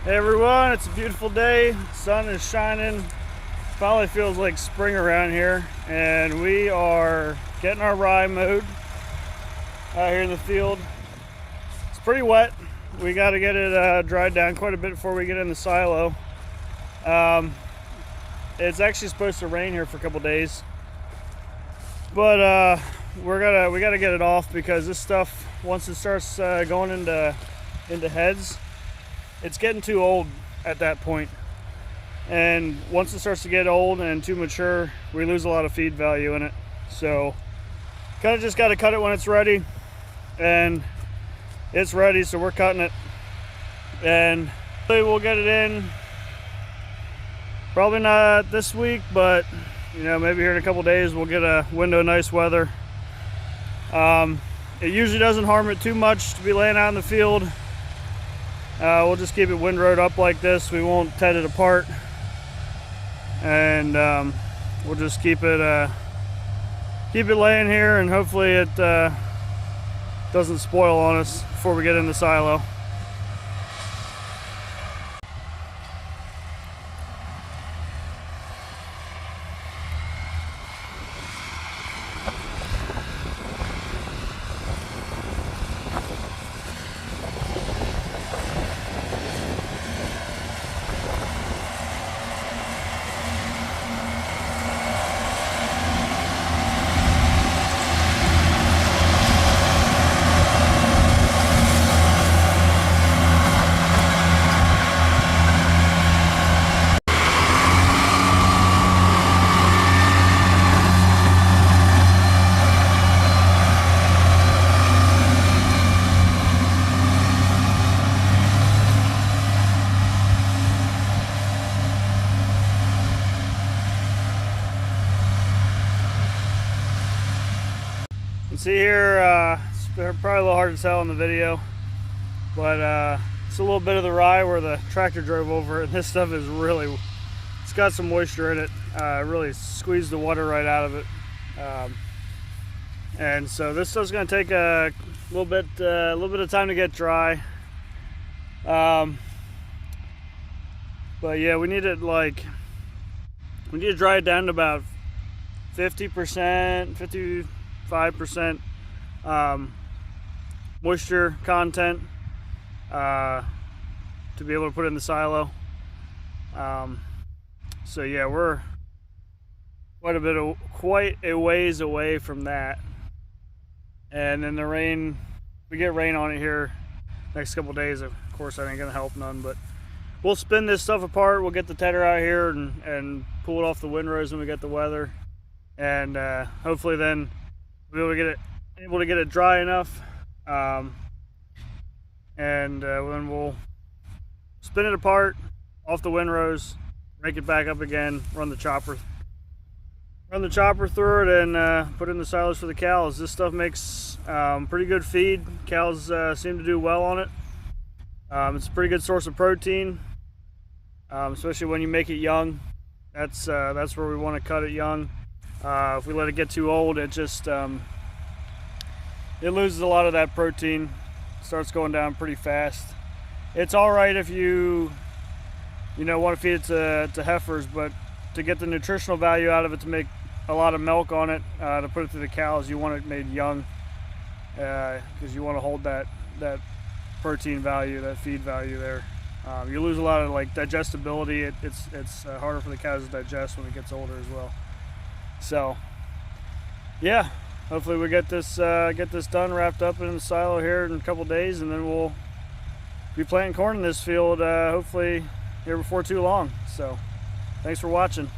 Hey everyone, it's a beautiful day. The sun is shining. Finally feels like spring around here, and we are getting our rye mowed out here in the field. It's pretty wet. We got to get it dried down quite a bit before we get in the silo. It's actually supposed to rain here for a couple days, but we gotta get it off because this stuff, once it starts going into heads, it's getting too old at that point. And once it starts to get old and too mature, we lose a lot of feed value in it. So kind of just got to cut it when it's ready, and it's ready, so we're cutting it. And we'll get it in probably not this week, but maybe here in a couple days we'll get a window of nice weather. It usually doesn't harm it too much to be laying out in the field. We'll just keep it windrowed up like this. We won't ted it apart, and we'll just keep it laying here, and hopefully it doesn't spoil on us before we get in the silo. See here, it's probably a little hard to tell in the video, but it's a little bit of the rye where the tractor drove over it, and this stuff is really, it's got some moisture in it. Really squeezed the water right out of it, and so this stuff's going to take a little bit of time to get dry. But yeah, we need to dry it down to about 50%, 55% moisture content to be able to put it in the silo. So yeah, we're quite a ways away from that. And then the rain, we get rain on it here next couple days. Of course, that ain't gonna help none, but we'll spin this stuff apart. We'll get the tedder out here and pull it off the windrows when we get the weather, and hopefully then we'll be able to get it dry enough, and then we'll spin it apart off the windrows, rake it back up again, run the chopper through it, and put it in the silos for the cows. This stuff makes pretty good feed. Cows seem to do well on it. It's a pretty good source of protein, especially when you make it young. That's where we want to cut it young. If we let it get too old, it just it loses a lot of that protein. Starts going down pretty fast. It's all right if you want to feed it to heifers, but to get the nutritional value out of it, to make a lot of milk on it, to put it to the cows, you want it made young, because you want to hold that protein value, that feed value there. You lose a lot of digestibility. It's harder for the cows to digest when it gets older as well. So yeah, hopefully we get this done, wrapped up in the silo here in a couple days, and then we'll be planting corn in this field hopefully here before too long. So thanks for watching.